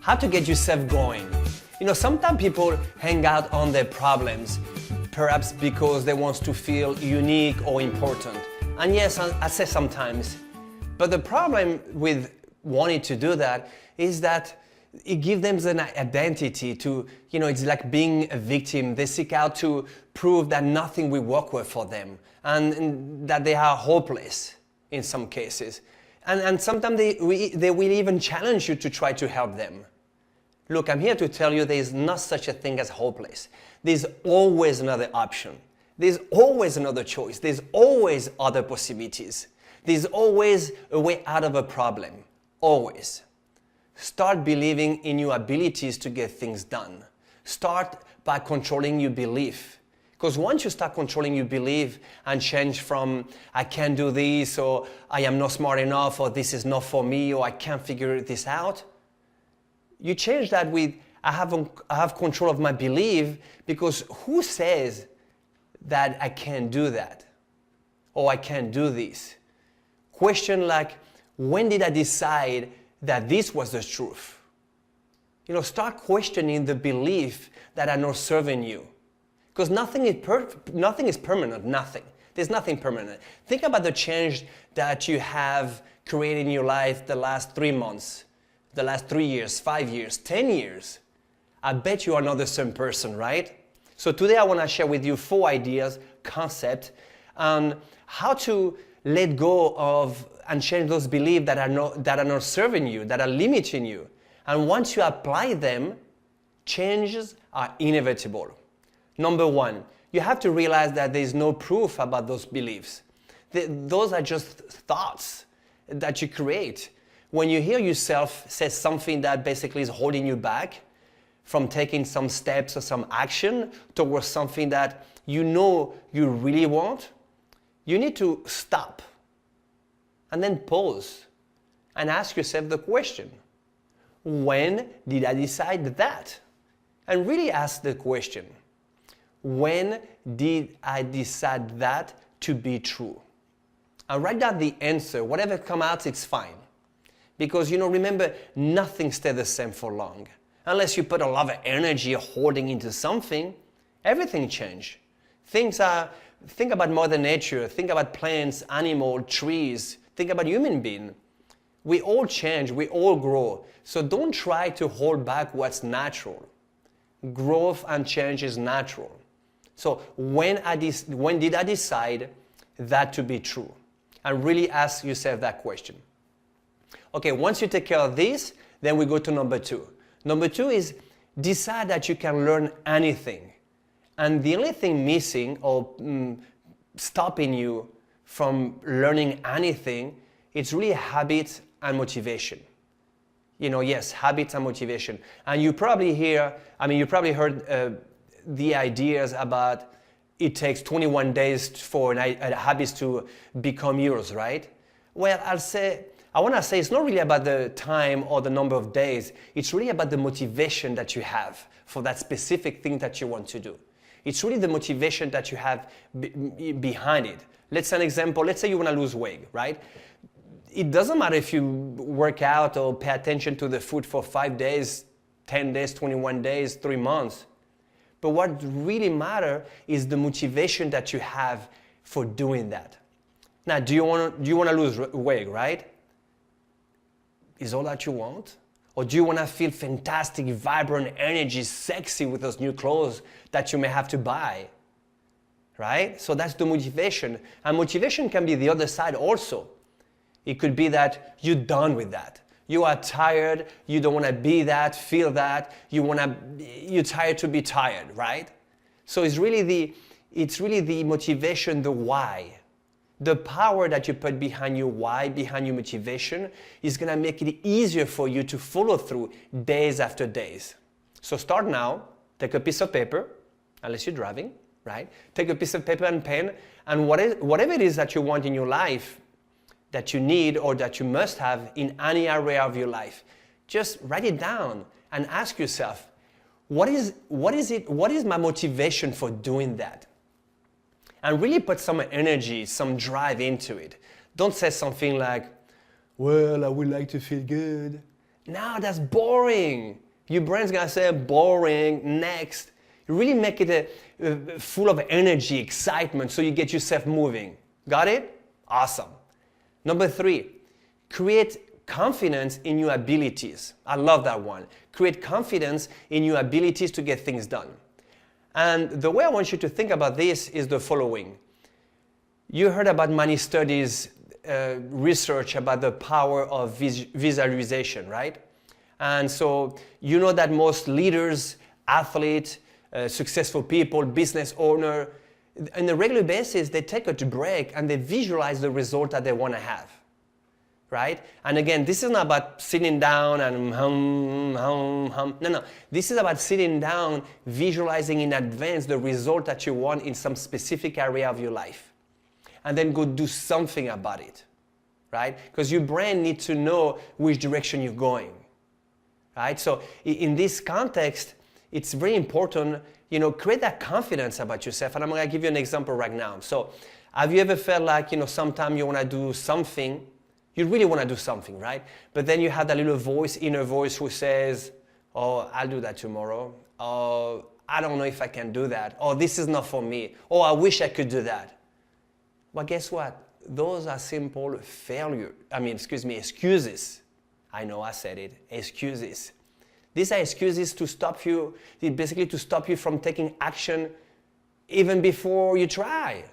how to get yourself going. Sometimes people hang out on their problems, perhaps because they want to feel unique or important. And yes, I say sometimes, but the problem with wanting to do that is that it gives them an identity to, it's like being a victim. They seek out to prove that nothing will work well for them and that they are hopeless in some cases. And sometimes they will even challenge you to try to help them. Look, I'm here to tell you there is not such a thing as hopeless. There's always another option. There's always another choice. There's always other possibilities. There's always a way out of a problem. Always. Start believing in your abilities to get things done. Start by controlling your belief. Because once you start controlling your belief and change from I can't do this, or I am not smart enough, or this is not for me, or I can't figure this out, you change that with I have control of my belief, because who says that I can't do that? Or I can't do this? Question like, when did I decide that this was the truth? Start questioning the belief that are not serving you. Because nothing is permanent, nothing. There's nothing permanent. Think about the change that you have created in your life the last 3 months, the last 3 years, 5 years, 10 years. I bet you are not the same person, right? So today I want to share with you 4 ideas, concepts, on how to let go of and change those beliefs that are not serving you, that are limiting you. And once you apply them, changes are inevitable. Number 1, you have to realize that there is no proof about those beliefs. Those are just thoughts that you create. When you hear yourself say something that basically is holding you back from taking some steps or some action towards something that you really want, you need to stop and then pause and ask yourself the question, when did I decide that? And really ask the question, when did I decide that to be true? And write down the answer. Whatever comes out, it's fine. Because, remember, nothing stays the same for long. Unless you put a lot of energy holding into something, everything changes. Think about Mother Nature. Think about plants, animals, trees. Think about human beings. We all change. We all grow. So don't try to hold back what's natural. Growth and change is natural. So when did I decide that to be true? And really ask yourself that question. Okay, once you take care of this, then we go to number 2. Number 2 is decide that you can learn anything. And the only thing missing or stopping you from learning anything, it's really habits and motivation. Yes, habits and motivation. And you probably heard the ideas about it takes 21 days for a habit to become yours, right? Well, I want to say it's not really about the time or the number of days. It's really about the motivation that you have for that specific thing that you want to do. It's really the motivation that you have behind it. Let's say an example. Let's say you want to lose weight, right? It doesn't matter if you work out or pay attention to the food for 5 days, 10 days, 21 days, 3 months. But what really matters is the motivation that you have for doing that. Now, do you want to lose weight, right? Is all that you want? Or do you want to feel fantastic, vibrant energy, sexy with those new clothes that you may have to buy? Right? So that's the motivation. And motivation can be the other side also. It could be that you're done with that. You are tired, you don't want to be that, feel that, you're tired to be tired, right? So it's really the motivation, the why. The power that you put behind your why, behind your motivation, is going to make it easier for you to follow through days after days. So start now, take a piece of paper, unless you're driving, right? Take a piece of paper and pen, and whatever it is that you want in your life, that you need or that you must have in any area of your life, just write it down and ask yourself, what is my motivation for doing that? And really put some energy, some drive into it. Don't say something like, well, I would like to feel good. No, that's boring. Your brain's gonna say boring, next. You really make it full of energy, excitement, so you get yourself moving. Got it? Awesome. Number 3, create confidence in your abilities. I love that one. Create confidence in your abilities to get things done. And the way I want you to think about this is the following. You heard about many studies, research about the power of visualization, right? And so you know that most leaders, athletes, successful people, business owner, on a regular basis, they take a break and they visualize the result that they want to have, right? And again, this is not about sitting down and hum. No. This is about sitting down, visualizing in advance the result that you want in some specific area of your life. And then go do something about it, right? Because your brain needs to know which direction you're going, right? So in this context, it's very important, create that confidence about yourself. And I'm going to give you an example right now. So have you ever felt like, sometime you want to do something, you really want to do something, right? But then you have that little voice, inner voice who says, oh, I'll do that tomorrow. Oh, I don't know if I can do that. Oh, this is not for me. Oh, I wish I could do that. Well, guess what? Those are simple excuses. I know I said it, excuses. These are excuses to stop you, basically to stop you from taking action even before you try.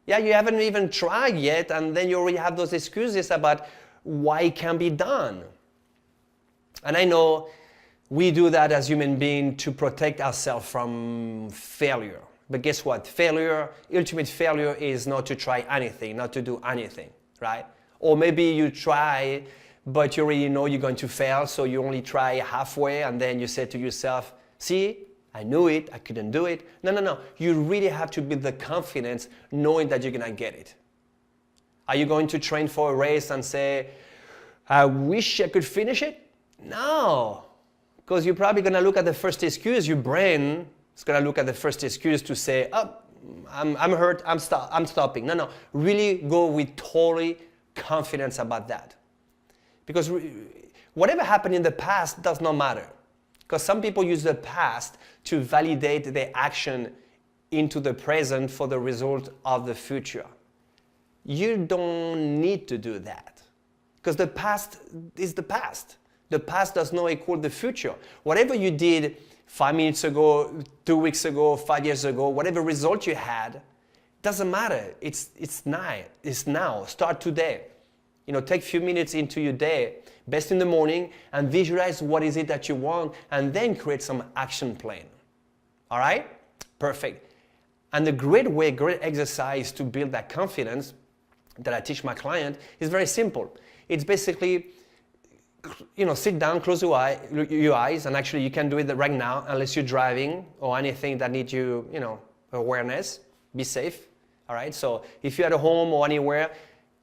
Yeah, you haven't even tried yet, and then you already have those excuses about why it can't be done. And I know we do that as human beings to protect ourselves from failure. But guess what? Ultimate failure is not to try anything, not to do anything, right? Or maybe you try, but you already know you're going to fail, so you only try halfway, and then you say to yourself, see, I knew it, I couldn't do it. No. You really have to build the confidence knowing that you're going to get it. Are you going to train for a race and say, I wish I could finish it? No, because you're probably going to look at the first excuse. Your brain is going to look at the first excuse to say, oh, I'm hurt, I'm stopping. No, really go with totally confidence about that. Because whatever happened in the past does not matter. Because some people use the past to validate their action into the present for the result of the future. You don't need to do that. Because the past is the past. The past does not equal the future. Whatever you did 5 minutes ago, 2 weeks ago, 5 years ago, whatever result you had, doesn't matter. It's now. Start today. Take a few minutes into your day, best in the morning, and visualize what is it that you want, and then create some action plan. All right? Perfect. And the great exercise to build that confidence that I teach my client is very simple. It's basically, sit down, close your eyes, and actually you can do it right now unless you're driving or anything that needs you, awareness. Be safe. All right? So if you're at home or anywhere,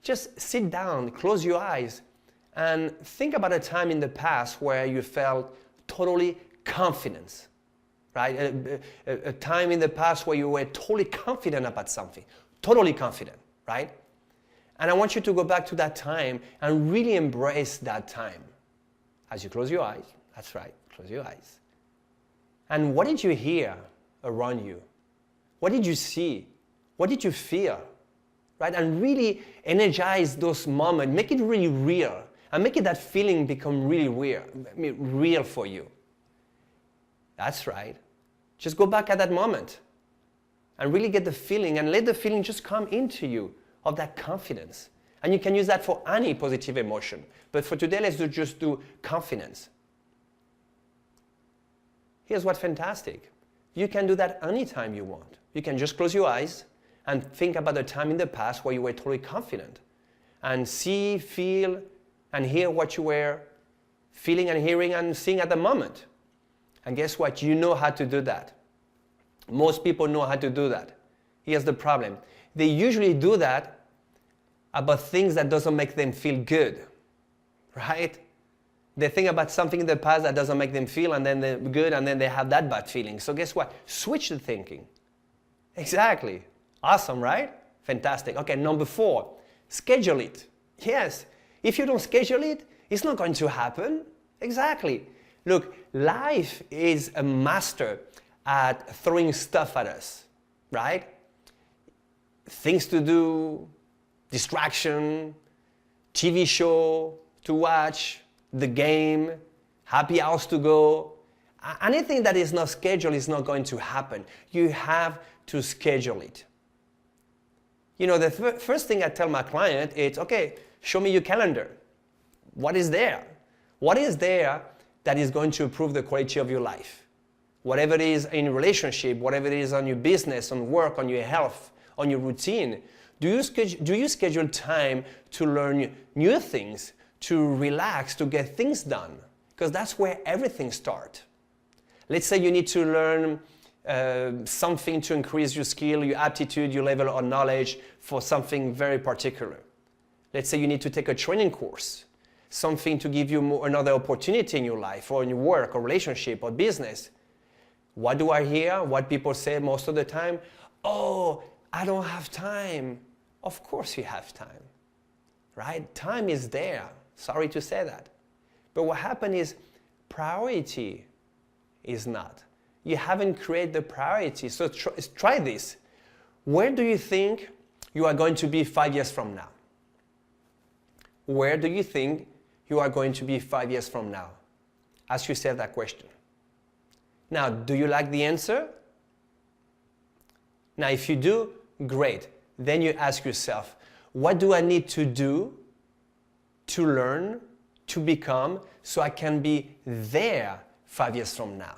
just sit down, close your eyes, and think about a time in the past where you felt totally confident, right? A time in the past where you were totally confident about something, totally confident, right? And I want you to go back to that time and really embrace that time. As you close your eyes, that's right, close your eyes. And what did you hear around you? What did you see? What did you feel? Right? And really energize those moments, make it really real, and make it that feeling become really real for you. That's right. Just go back at that moment and really get the feeling and let the feeling just come into you of that confidence. And you can use that for any positive emotion. But for today, let's just do confidence. Here's what's fantastic. You can do that anytime you want. You can just close your eyes and think about the time in the past where you were totally confident. And see, feel, and hear what you were feeling and hearing and seeing at the moment. And guess what? You know how to do that. Most people know how to do that. Here's the problem. They usually do that about things that doesn't make them feel good, right? They think about something in the past that doesn't make them feel, and then they're good, and then they have that bad feeling. So guess what? Switch the thinking. Exactly. Awesome, right? Fantastic. Okay, number 4, schedule it. Yes, if you don't schedule it, it's not going to happen. Exactly. Look, life is a master at throwing stuff at us, right? Things to do, distraction, TV show to watch, the game, happy hours to go. Anything that is not scheduled is not going to happen. You have to schedule it. You know, the first thing I tell my client is, okay, show me your calendar. What is there? What is there that is going to improve the quality of your life? Whatever it is in relationship, whatever it is on your business, on work, on your health, on your routine, do you schedule time to learn new things, to relax, to get things done? Because that's where everything starts. Let's say you need to learn something to increase your skill, your aptitude, your level of knowledge for something very particular. Let's say you need to take a training course, something to give you another opportunity in your life or in your work or relationship or business. What do I hear? What people say most of the time? Oh, I don't have time. Of course you have time, right? Time is there. Sorry to say that. But what happened is priority is not. You haven't created the priority. So try this. Where do you think you are going to be 5 years from now? Where do you think you are going to be 5 years from now? Ask yourself that question. Now, do you like the answer? Now, if you do, great. Then you ask yourself, what do I need to do to learn, to become, so I can be there 5 years from now?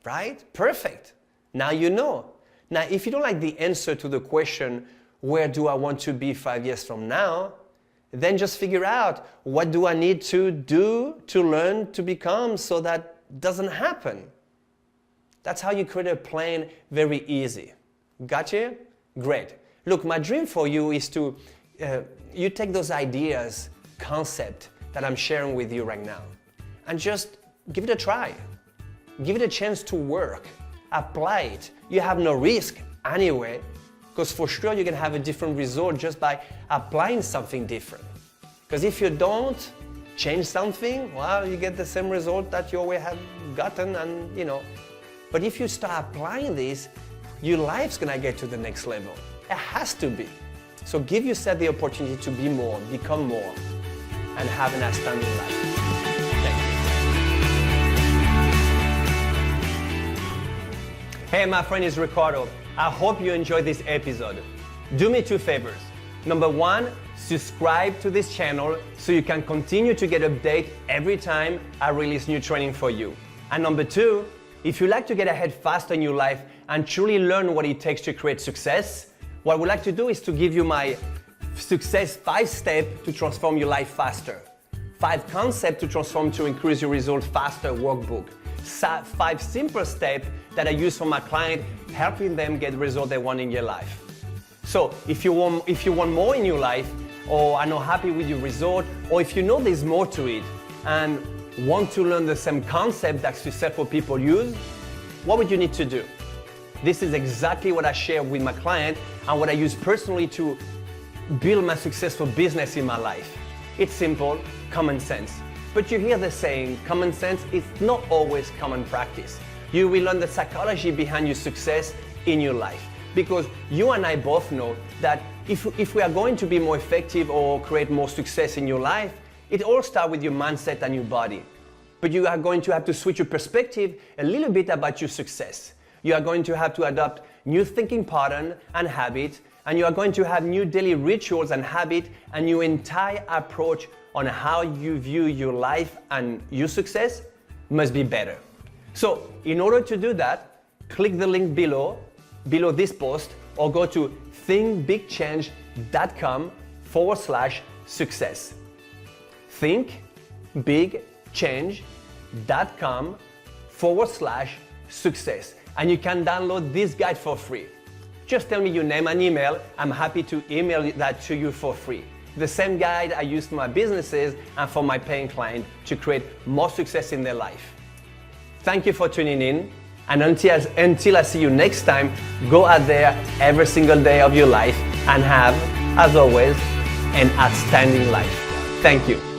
Right? Perfect. Now you know. Now, if you don't like the answer to the question, where do I want to be 5 years from now? Then just figure out, what do I need to do to learn to become so that doesn't happen? That's how you create a plan very easy. Gotcha? Great. Look, my dream for you is to, you take those ideas, concept that I'm sharing with you right now, and just give it a try. Give it a chance to work. Apply it. You have no risk anyway, because for sure you can have a different result just by applying something different. Because if you don't change something, well, you get the same result that you always have gotten, and you know. But if you start applying this, your life's gonna get to the next level. It has to be. So give yourself the opportunity to be more, become more, and have an outstanding life. Hey, my friend, it's Ricardo. I hope you enjoyed this episode. Do me two favors. Number one, subscribe to this channel so you can continue to get updates every time I release new training for you. And number two, if you like to get ahead faster in your life and truly learn what it takes to create success, what I would like to do is to give you my Success 5 Steps to Transform Your Life Faster. 5 Concepts to Transform to Increase Your Results Faster workbook. 5 simple steps that I use for my client, helping them get the result they want in your life. So if you want more in your life, or are not happy with your result, or if you know there's more to it and want to learn the same concept that successful people use, what would you need to do? This is exactly what I share with my client and what I use personally to build my successful business in my life. It's simple, common sense. But you hear the saying, common sense is not always common practice. You will learn the psychology behind your success in your life. Because you and I both know that if we are going to be more effective or create more success in your life, it all starts with your mindset and your body. But you are going to have to switch your perspective a little bit about your success. You are going to have to adopt new thinking pattern and habit, and you are going to have new daily rituals and habit, and your entire approach on how you view your life and your success must be better. So in order to do that, click the link below this post, or go to thinkbigchange.com/success. thinkbigchange.com/success. And you can download this guide for free. Just tell me your name and email. I'm happy to email that to you for free. The same guide I use for my businesses and for my paying client to create more success in their life. Thank you for tuning in. And until I see you next time, go out there every single day of your life and have, as always, an outstanding life. Thank you.